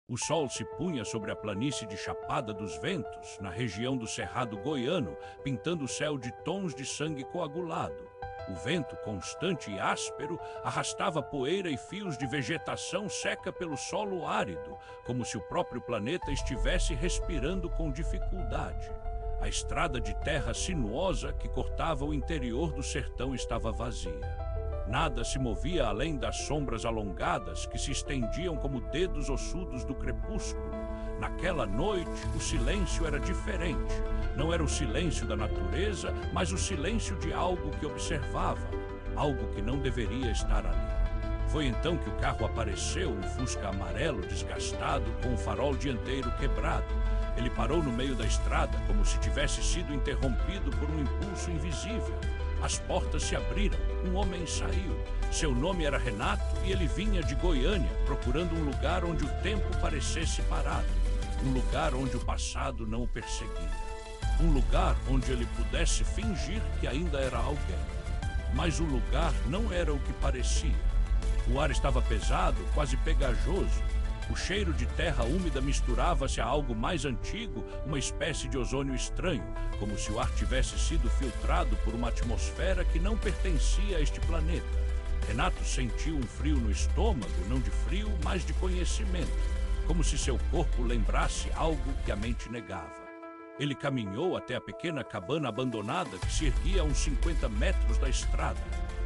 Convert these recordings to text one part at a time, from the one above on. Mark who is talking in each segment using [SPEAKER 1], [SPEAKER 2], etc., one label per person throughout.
[SPEAKER 1] O sol se punha sobre a planície de Chapada dos Ventos, na região do Cerrado Goiano, pintando o céu de tons de sangue coagulado. O vento, constante e áspero, arrastava poeira e fios de vegetação seca pelo solo árido, como se o próprio planeta estivesse respirando com dificuldade. A estrada de terra sinuosa que cortava o interior do sertão estava vazia. Nada se movia além das sombras alongadas que se estendiam como dedos ossudos do crepúsculo. Naquela noite, o silêncio era diferente. Não era o silêncio da natureza, mas o silêncio de algo que observava, algo que não deveria estar ali. Foi então que o carro apareceu, um Fusca amarelo desgastado com o farol dianteiro quebrado. Ele parou no meio da estrada, como se tivesse sido interrompido por um impulso invisível. As portas se abriram, um homem saiu. Seu nome era Renato e ele vinha de Goiânia, procurando um lugar onde o tempo parecesse parado. Um lugar onde o passado não o perseguia. Um lugar onde ele pudesse fingir que ainda era alguém. Mas o lugar não era o que parecia. O ar estava pesado, quase pegajoso. O cheiro de terra úmida misturava-se a algo mais antigo, uma espécie de ozônio estranho, como se o ar tivesse sido filtrado por uma atmosfera que não pertencia a este planeta. Renato sentiu um frio no estômago, não de frio, mas de conhecimento, como se seu corpo lembrasse algo que a mente negava. Ele caminhou até a pequena cabana abandonada que se erguia a uns 50 metros da estrada.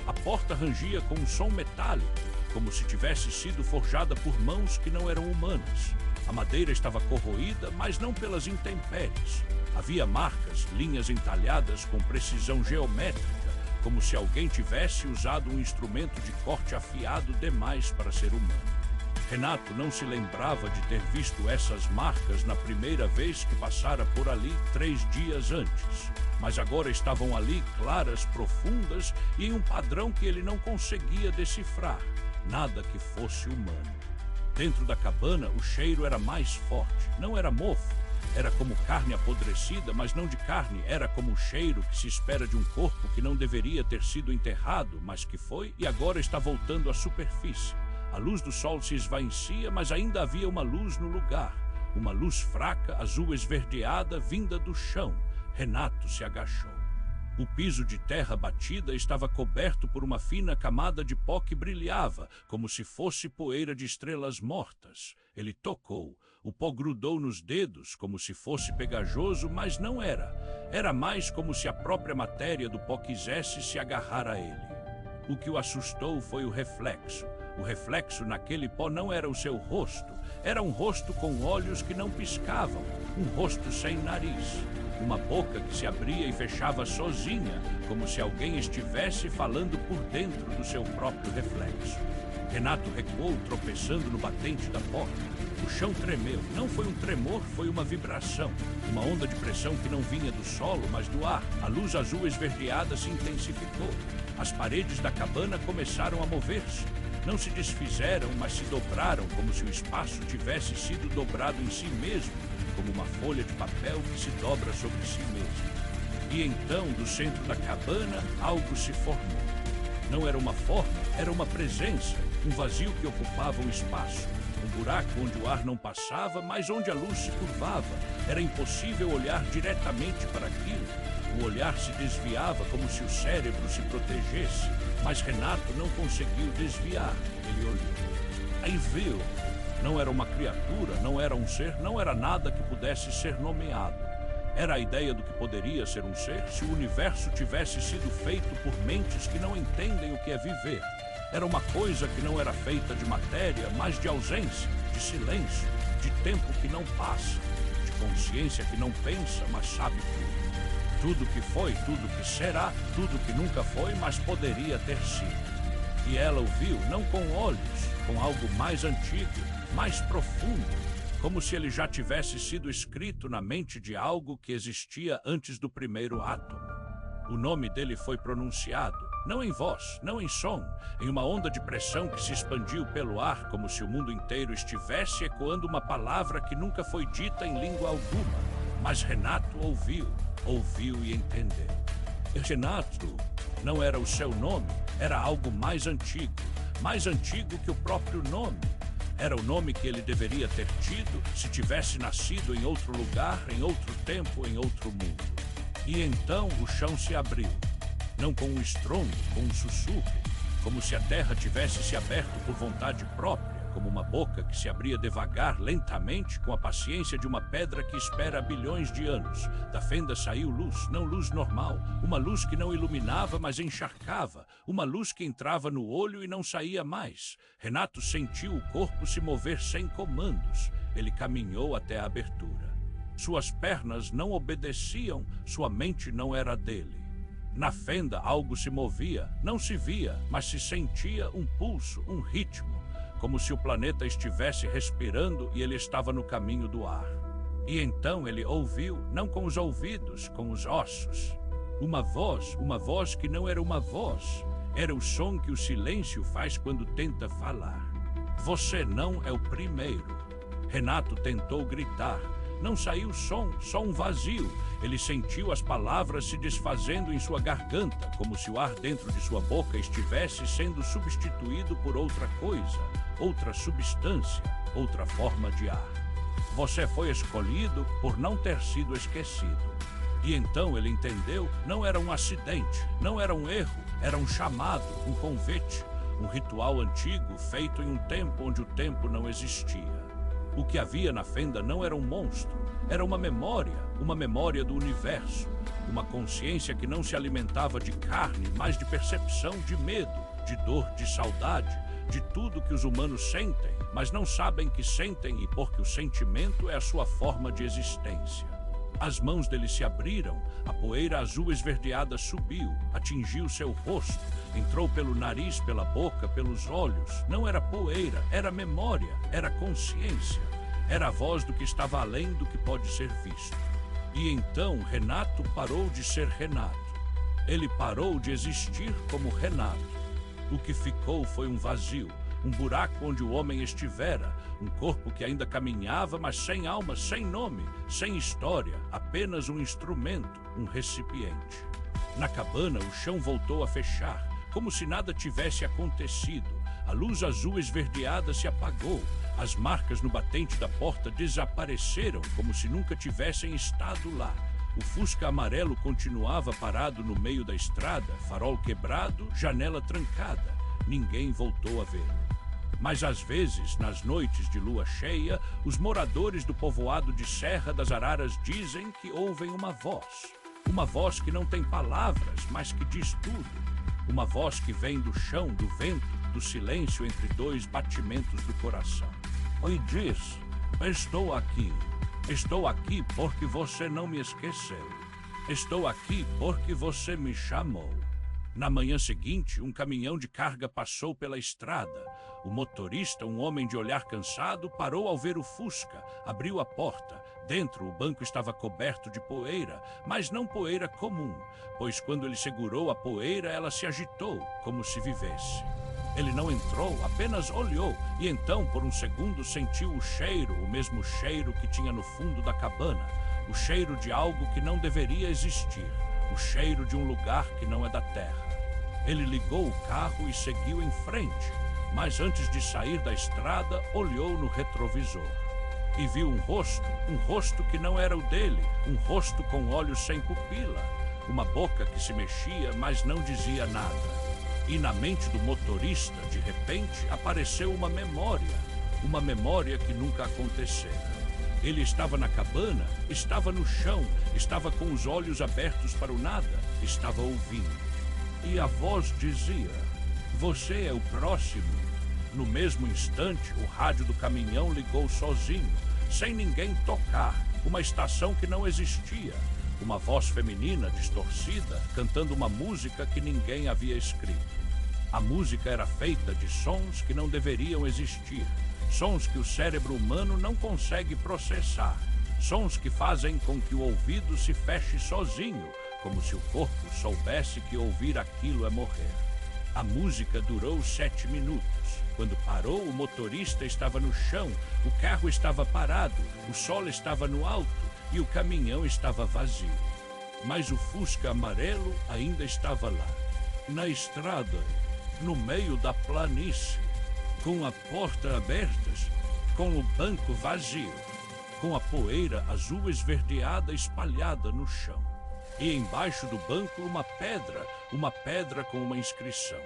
[SPEAKER 1] A porta rangia com um som metálico, como se tivesse sido forjada por mãos que não eram humanas. A madeira estava corroída, mas não pelas intempéries. Havia marcas, linhas entalhadas com precisão geométrica, como se alguém tivesse usado um instrumento de corte afiado demais para ser humano. Renato não se lembrava de ter visto essas marcas na primeira vez que passara por ali 3 dias antes, mas agora estavam ali claras, profundas e em um padrão que ele não conseguia decifrar. Nada que fosse humano. Dentro da cabana, o cheiro era mais forte. Não era mofo. Era como carne apodrecida, mas não de carne. Era como o cheiro que se espera de um corpo que não deveria ter sido enterrado, mas que foi e agora está voltando à superfície. A luz do sol se esvaecia, mas ainda havia uma luz no lugar. Uma luz fraca, azul esverdeada, vinda do chão. Renato se agachou. O piso de terra batida estava coberto por uma fina camada de pó que brilhava, como se fosse poeira de estrelas mortas. Ele tocou. O pó grudou nos dedos, como se fosse pegajoso, mas não era. Era mais como se a própria matéria do pó quisesse se agarrar a ele. O que o assustou foi o reflexo. O reflexo naquele pó não era o seu rosto. Era um rosto com olhos que não piscavam. Um rosto sem nariz. Uma boca que se abria e fechava sozinha, como se alguém estivesse falando por dentro do seu próprio reflexo. Renato recuou, tropeçando no batente da porta. O chão tremeu. Não foi um tremor, foi uma vibração. Uma onda de pressão que não vinha do solo, mas do ar. A luz azul esverdeada se intensificou. As paredes da cabana começaram a mover-se. Não se desfizeram, mas se dobraram, como se o espaço tivesse sido dobrado em si mesmo, como uma folha de papel que se dobra sobre si mesmo. E então, do centro da cabana, algo se formou. Não era uma forma, era uma presença, um vazio que ocupava o espaço. Um buraco onde o ar não passava, mas onde a luz se curvava. Era impossível olhar diretamente para aquilo. O olhar se desviava como se o cérebro se protegesse, mas Renato não conseguiu desviar. Ele olhou. Aí viu. Não era uma criatura, não era um ser, não era nada que pudesse ser nomeado. Era a ideia do que poderia ser um ser se o universo tivesse sido feito por mentes que não entendem o que é viver. Era uma coisa que não era feita de matéria, mas de ausência, de silêncio, de tempo que não passa, de consciência que não pensa, mas sabe tudo. Tudo que foi, tudo que será, tudo que nunca foi, mas poderia ter sido. E ela o viu, não com olhos, com algo mais antigo, mais profundo, como se ele já tivesse sido escrito na mente de algo que existia antes do primeiro átomo. O nome dele foi pronunciado, não em voz, não em som, em uma onda de pressão que se expandiu pelo ar, como se o mundo inteiro estivesse ecoando uma palavra que nunca foi dita em língua alguma. Mas Renato ouviu e entendeu. Renato não era o seu nome, era algo mais antigo que o próprio nome. Era o nome que ele deveria ter tido se tivesse nascido em outro lugar, em outro tempo, em outro mundo. E então o chão se abriu, não com um estrondo, com um sussurro, como se a terra tivesse se aberto por vontade própria, como uma boca que se abria devagar, lentamente, com a paciência de uma pedra que espera há bilhões de anos. Da fenda saiu luz, não luz normal, uma luz que não iluminava, mas encharcava, uma luz que entrava no olho e não saía mais. Renato sentiu o corpo se mover sem comandos. Ele caminhou até a abertura. Suas pernas não obedeciam, sua mente não era dele. Na fenda algo se movia, não se via, mas se sentia um pulso, um ritmo, como se o planeta estivesse respirando e ele estava no caminho do ar. E então ele ouviu, não com os ouvidos, com os ossos. Uma voz que não era uma voz, era o som que o silêncio faz quando tenta falar. Você não é o primeiro. Renato tentou gritar. Não saiu som, só um vazio. Ele sentiu as palavras se desfazendo em sua garganta, como se o ar dentro de sua boca estivesse sendo substituído por outra coisa, outra substância, outra forma de ar. Você foi escolhido por não ter sido esquecido. E então ele entendeu, não era um acidente, não era um erro, era um chamado, um convite, um ritual antigo feito em um tempo onde o tempo não existia. O que havia na fenda não era um monstro, era uma memória do universo, uma consciência que não se alimentava de carne, mas de percepção, de medo, de dor, de saudade, de tudo que os humanos sentem, mas não sabem que sentem e porque o sentimento é a sua forma de existência. As mãos dele se abriram, a poeira azul esverdeada subiu, atingiu seu rosto, entrou pelo nariz, pela boca, pelos olhos. Não era poeira, era memória, era consciência. Era a voz do que estava além do que pode ser visto. E então Renato parou de ser Renato. Ele parou de existir como Renato. O que ficou foi um vazio, um buraco onde o homem estivera, um corpo que ainda caminhava, mas sem alma, sem nome, sem história, apenas um instrumento, um recipiente. Na cabana, o chão voltou a fechar, como se nada tivesse acontecido. A luz azul esverdeada se apagou, as marcas no batente da porta desapareceram, como se nunca tivessem estado lá. O Fusca amarelo continuava parado no meio da estrada, farol quebrado, janela trancada. Ninguém voltou a vê-lo. Mas às vezes, nas noites de lua cheia, os moradores do povoado de Serra das Araras dizem que ouvem uma voz que não tem palavras, mas que diz tudo. Uma voz que vem do chão, do vento, do silêncio entre dois batimentos do coração. E diz: estou aqui porque você não me esqueceu. Estou aqui porque você me chamou. Na manhã seguinte, um caminhão de carga passou pela estrada. O motorista, um homem de olhar cansado, parou ao ver o Fusca, abriu a porta. Dentro, o banco estava coberto de poeira, mas não poeira comum, pois quando ele segurou a poeira, ela se agitou, como se vivesse. Ele não entrou, apenas olhou, e então, por um segundo, sentiu o cheiro, o mesmo cheiro que tinha no fundo da cabana, o cheiro de algo que não deveria existir, o cheiro de um lugar que não é da terra. Ele ligou o carro e seguiu em frente, mas antes de sair da estrada, olhou no retrovisor. E viu um rosto que não era o dele, um rosto com olhos sem pupila, uma boca que se mexia, mas não dizia nada. E na mente do motorista, de repente, apareceu uma memória que nunca acontecera. Ele estava na cabana, estava no chão, estava com os olhos abertos para o nada, estava ouvindo. E a voz dizia: você é o próximo. No mesmo instante, o rádio do caminhão ligou sozinho, sem ninguém tocar, uma estação que não existia. Uma voz feminina, distorcida, cantando uma música que ninguém havia escrito. A música era feita de sons que não deveriam existir, sons que o cérebro humano não consegue processar, sons que fazem com que o ouvido se feche sozinho, como se o corpo soubesse que ouvir aquilo é morrer. A música durou 7 minutos. Quando parou, o motorista estava no chão, o carro estava parado, o sol estava no alto e o caminhão estava vazio. Mas o Fusca amarelo ainda estava lá, na estrada, no meio da planície. com a porta aberta, com o banco vazio, com a poeira azul esverdeada espalhada no chão. E embaixo do banco uma pedra com uma inscrição.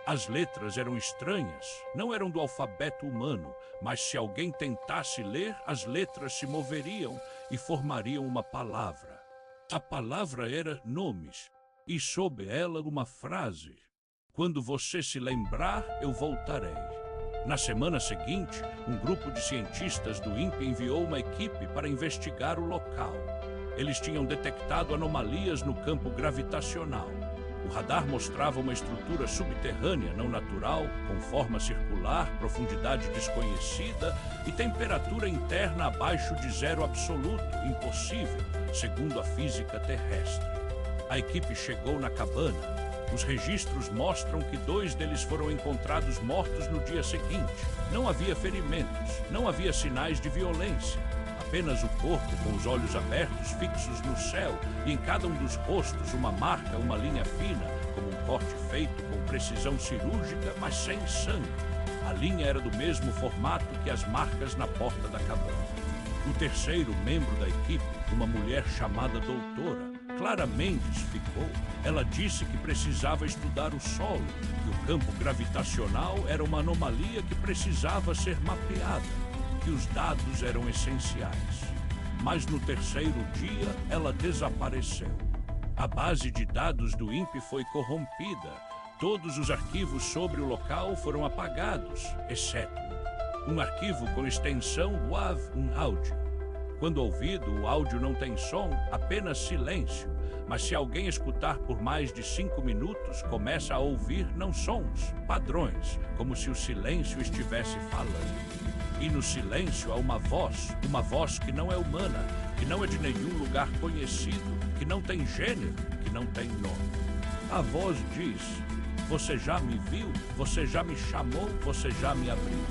[SPEAKER 1] As letras eram estranhas, não eram do alfabeto humano, mas se alguém tentasse ler, as letras se moveriam e formariam uma palavra. A palavra era nomes, e sob ela uma frase: quando você se lembrar, eu voltarei. Na semana seguinte, um grupo de cientistas do INPE enviou uma equipe para investigar o local. Eles tinham detectado anomalias no campo gravitacional. O radar mostrava uma estrutura subterrânea não natural, com forma circular, profundidade desconhecida e temperatura interna abaixo de zero absoluto, impossível, segundo a física terrestre. A equipe chegou na cabana. Os registros mostram que 2 deles foram encontrados mortos no dia seguinte. Não havia ferimentos, não havia sinais de violência. Apenas o corpo com os olhos abertos, fixos no céu, e em cada um dos rostos uma marca, uma linha fina, como um corte feito com precisão cirúrgica, mas sem sangue. A linha era do mesmo formato que as marcas na porta da cabana. O terceiro membro da equipe, uma mulher chamada Doutora, Clara Mendes, ficou. Ela disse que precisava estudar o solo, que o campo gravitacional era uma anomalia que precisava ser mapeada, que os dados eram essenciais. Mas no terceiro dia, ela desapareceu. A base de dados do INPE foi corrompida. Todos os arquivos sobre o local foram apagados, exceto um arquivo com extensão WAV, um áudio. Quando ouvido, o áudio não tem som, apenas silêncio. Mas se alguém escutar por mais de 5 minutos, começa a ouvir não sons, padrões, como se o silêncio estivesse falando. E no silêncio há uma voz que não é humana, que não é de nenhum lugar conhecido, que não tem gênero, que não tem nome. A voz diz: você já me viu? Você já me chamou? Você já me abriu?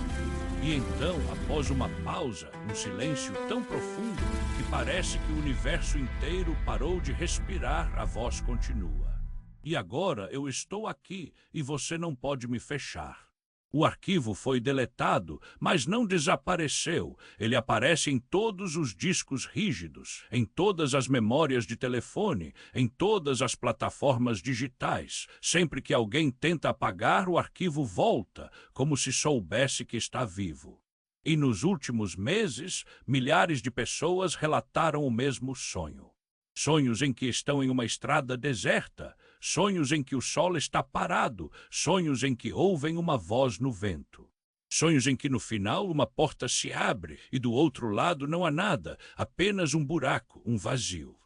[SPEAKER 1] E então, após uma pausa, um silêncio tão profundo que parece que o universo inteiro parou de respirar, a voz continua: e agora eu estou aqui e você não pode me fechar. O arquivo foi deletado, mas não desapareceu. Ele aparece em todos os discos rígidos, em todas as memórias de telefone, em todas as plataformas digitais. Sempre que alguém tenta apagar, o arquivo volta, como se soubesse que está vivo. E nos últimos meses, milhares de pessoas relataram o mesmo sonho. Sonhos em que estão em uma estrada deserta, sonhos em que o sol está parado, sonhos em que ouvem uma voz no vento. Sonhos em que no final uma porta se abre e do outro lado não há nada, apenas um buraco, um vazio.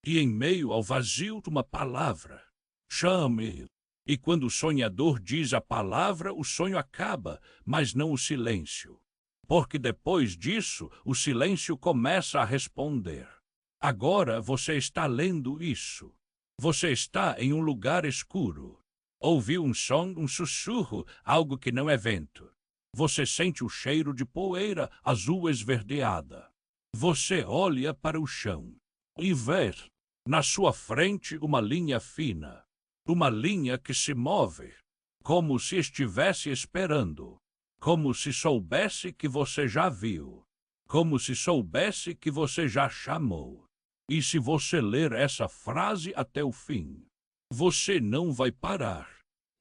[SPEAKER 1] E em meio ao vazio uma palavra: chame. E quando o sonhador diz a palavra, o sonho acaba, mas não o silêncio. Porque depois disso, o silêncio começa a responder. Agora você está lendo isso. Você está em um lugar escuro. Ouviu um som, um sussurro, algo que não é vento. Você sente o cheiro de poeira azul esverdeada. Você olha para o chão e vê na sua frente uma linha fina. Uma linha que se move, como se estivesse esperando. Como se soubesse que você já viu. Como se soubesse que você já chamou. E se você ler essa frase até o fim, você não vai parar.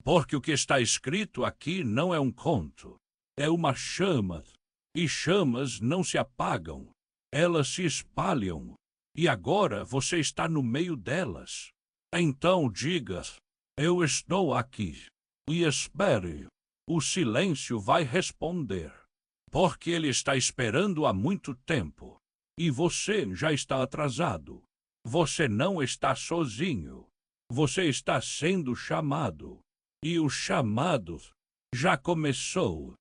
[SPEAKER 1] Porque o que está escrito aqui não é um conto. É uma chama. E chamas não se apagam. Elas se espalham. E agora você está no meio delas. Então diga: eu estou aqui. E espere. O silêncio vai responder. Porque ele está esperando há muito tempo. E você já está atrasado. Você não está sozinho. Você está sendo chamado. E o chamado já começou.